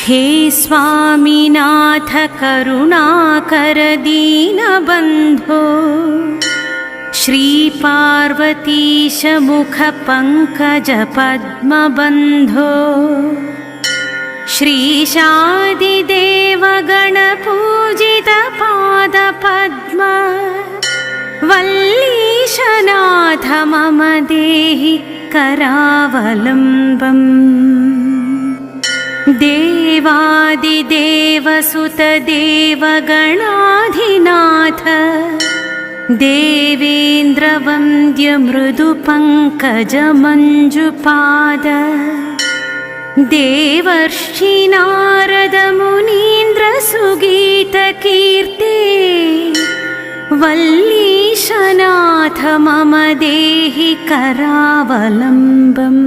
हे स्वामिनाथ करुणाकर दीनबन्धो श्रीपार्वतीश मुखपङ्कज पद्मबन्धो श्रीशादिदेव गणपूजित पादपद्म वल्लीशनाथ मम देहि करावलम्बम्। देवादिदेवसुत देवगणाधिनाथ देवेन्द्रवन्द्य मृदुपङ्कज मञ्जुपाद देवर्षि नारद मुनीन्द्र सुगीतकीर्ते वल्लीशनाथ मम देहि करावलम्बम्।